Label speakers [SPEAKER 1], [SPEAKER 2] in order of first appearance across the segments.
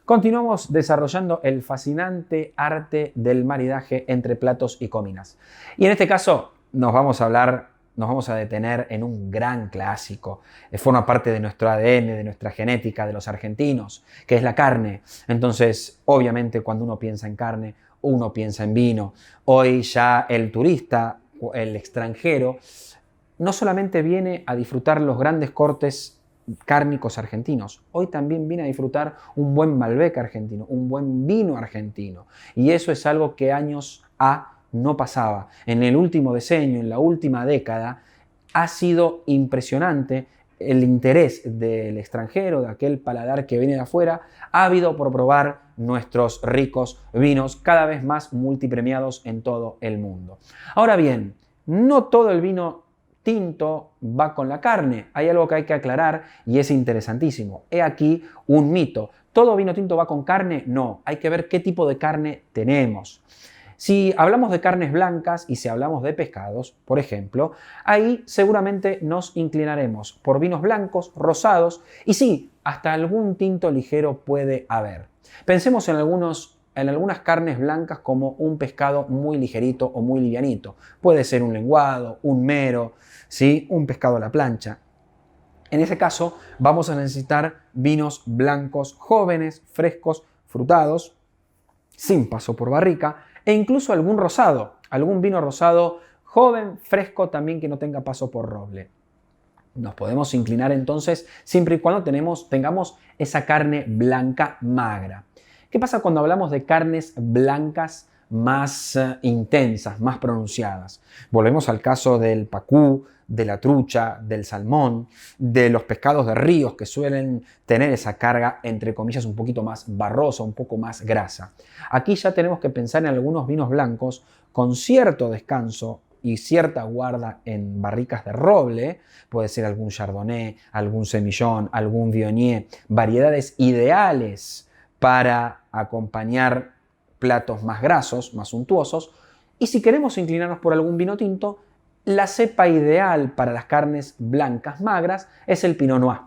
[SPEAKER 1] Continuamos desarrollando el fascinante arte del maridaje entre platos y comidas. Y en este caso nos vamos a detener en un gran clásico. Forma parte de nuestro ADN, de nuestra genética, de los argentinos, que es la carne. Entonces, obviamente, cuando uno piensa en carne, uno piensa en vino. Hoy ya el turista, el extranjero, no solamente viene a disfrutar los grandes cortes cárnicos argentinos, hoy también viene a disfrutar un buen Malbec argentino, un buen vino argentino. Y eso es algo que años no pasaba. En el último decenio, en la última década, ha sido impresionante el interés del extranjero, de aquel paladar que viene de afuera, ha habido por probar nuestros ricos vinos cada vez más multipremiados en todo el mundo. Ahora bien, no todo el vino tinto va con la carne. Hay algo que hay que aclarar y es interesantísimo. He aquí un mito. ¿Todo vino tinto va con carne? No. Hay que ver qué tipo de carne tenemos. Si hablamos de carnes blancas y si hablamos de pescados, por ejemplo, ahí seguramente nos inclinaremos por vinos blancos, rosados y sí, hasta algún tinto ligero puede haber. Pensemos en algunas carnes blancas como un pescado muy ligerito o muy livianito. Puede ser un lenguado, un mero, ¿sí? Un pescado a la plancha. En ese caso vamos a necesitar vinos blancos jóvenes, frescos, frutados, sin paso por barrica e incluso algún rosado, algún vino rosado joven, fresco también que no tenga paso por roble. Nos podemos inclinar entonces siempre y cuando tengamos esa carne blanca magra. ¿Qué pasa cuando hablamos de carnes blancas más intensas, más pronunciadas? Volvemos al caso del pacú, de la trucha, del salmón, de los pescados de ríos que suelen tener esa carga, entre comillas, un poquito más barrosa, un poco más grasa. Aquí ya tenemos que pensar en algunos vinos blancos con cierto descanso y cierta guarda en barricas de roble, puede ser algún chardonnay, algún semillón, algún viognier, variedades ideales para acompañar platos más grasos, más suntuosos. Y si queremos inclinarnos por algún vino tinto, la cepa ideal para las carnes blancas magras es el Pinot Noir.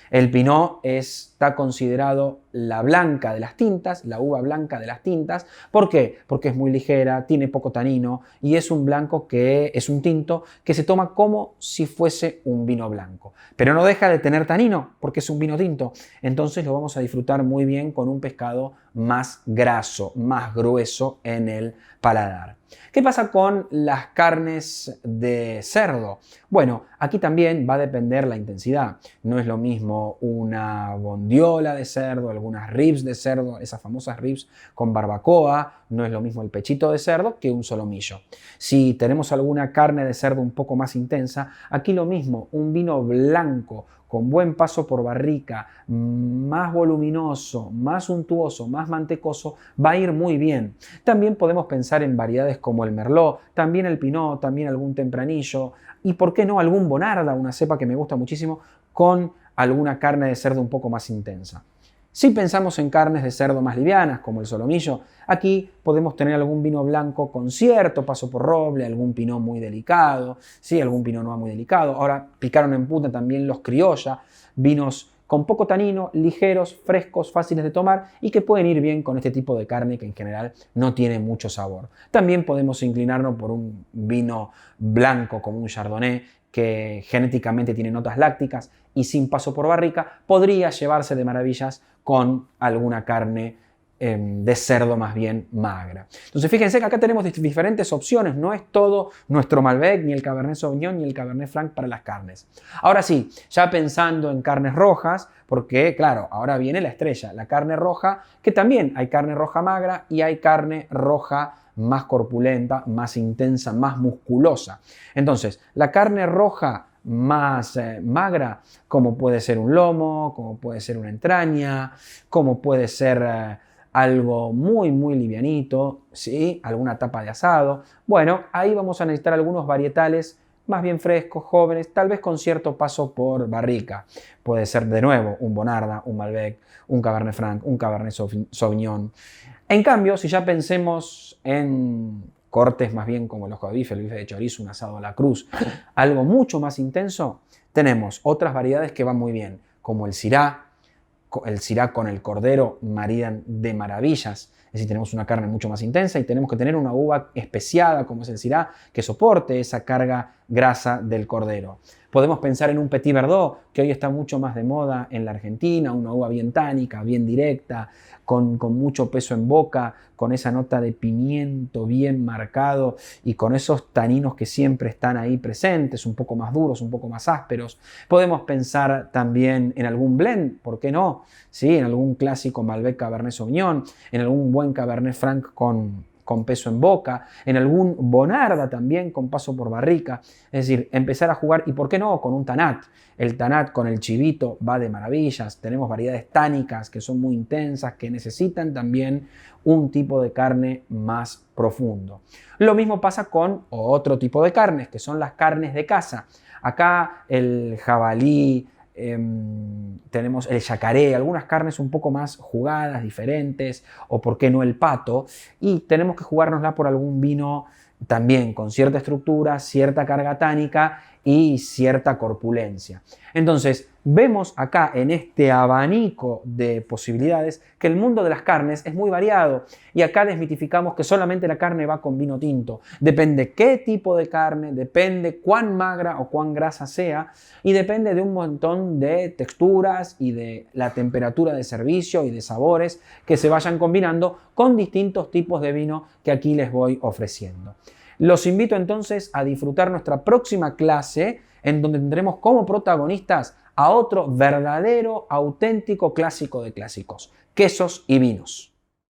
[SPEAKER 1] El Pinot está considerado la blanca de las tintas, la uva blanca de las tintas. ¿Por qué? Porque es muy ligera, tiene poco tanino y es un blanco que es un tinto que se toma como si fuese un vino blanco. Pero no deja de tener tanino porque es un vino tinto. Entonces lo vamos a disfrutar muy bien con un pescado más graso, más grueso en el paladar. ¿Qué pasa con las carnes de cerdo? Bueno, aquí también va a depender la intensidad. No es lo mismo una bondiola de cerdo, algunas ribs de cerdo, esas famosas ribs con barbacoa, no es lo mismo el pechito de cerdo que un solomillo. Si tenemos alguna carne de cerdo un poco más intensa, aquí lo mismo, un vino blanco con buen paso por barrica, más voluminoso, más untuoso, más mantecoso, va a ir muy bien. También podemos pensar en variedades como el Merlot, también el Pinot, también algún Tempranillo y, ¿por qué no, algún Bonarda, una cepa que me gusta muchísimo, con alguna carne de cerdo un poco más intensa. Si pensamos en carnes de cerdo más livianas, como el solomillo, aquí podemos tener algún vino blanco con cierto paso por roble, algún pinot muy delicado, ¿sí? Algún pinot noir muy delicado. Ahora picaron en punta también los criolla, vinos con poco tanino, ligeros, frescos, fáciles de tomar y que pueden ir bien con este tipo de carne que en general no tiene mucho sabor. También podemos inclinarnos por un vino blanco como un chardonnay, que genéticamente tiene notas lácticas y sin paso por barrica, podría llevarse de maravillas con alguna carne de cerdo más bien magra. Entonces fíjense que acá tenemos diferentes opciones, no es todo nuestro Malbec, ni el Cabernet Sauvignon, ni el Cabernet Franc para las carnes. Ahora sí, ya pensando en carnes rojas, porque claro, ahora viene la estrella, la carne roja, que también hay carne roja magra y hay carne roja más corpulenta, más intensa, más musculosa. Entonces, la carne roja más magra, como puede ser un lomo, como puede ser una entraña, como puede ser algo muy livianito, ¿sí? Alguna tapa de asado. Bueno, ahí vamos a necesitar algunos varietales más bien frescos, jóvenes, tal vez con cierto paso por barrica. Puede ser de nuevo un Bonarda, un Malbec, un Cabernet Franc, un Cabernet Sauvignon. En cambio, si ya pensemos en cortes más bien como los codifes, el bife de chorizo, un asado a la cruz, algo mucho más intenso, tenemos otras variedades que van muy bien, como el Syrah, el Syrah con el cordero maridan de maravillas. Es decir, tenemos una carne mucho más intensa y tenemos que tener una uva especiada como es el Syrah que soporte esa carga grasa del cordero. Podemos pensar en un Petit Verdot, que hoy está mucho más de moda en la Argentina, una uva bien tánica, bien directa, con mucho peso en boca, con esa nota de pimiento bien marcado y con esos taninos que siempre están ahí presentes, un poco más duros, un poco más ásperos. Podemos pensar también en algún blend, ¿por qué no? ¿Sí? En algún clásico Malbec Cabernet Sauvignon, en algún buen Cabernet Franc con peso en boca, en algún Bonarda también con paso por barrica. Es decir, empezar a jugar, y por qué no, con un Tanat. El Tanat con el chivito va de maravillas. Tenemos variedades tánicas que son muy intensas, que necesitan también un tipo de carne más profundo. Lo mismo pasa con otro tipo de carnes, que son las carnes de caza. Acá el jabalí, tenemos el yacaré, algunas carnes un poco más jugadas, diferentes, o por qué no el pato, y tenemos que jugárnosla por algún vino también con cierta estructura, cierta carga tánica y cierta corpulencia. Entonces, vemos acá en este abanico de posibilidades que el mundo de las carnes es muy variado y acá desmitificamos que solamente la carne va con vino tinto. Depende qué tipo de carne, depende cuán magra o cuán grasa sea y depende de un montón de texturas y de la temperatura de servicio y de sabores que se vayan combinando con distintos tipos de vino que aquí les voy ofreciendo. Los invito entonces a disfrutar nuestra próxima clase en donde tendremos como protagonistas a otro verdadero, auténtico clásico de clásicos, quesos y vinos.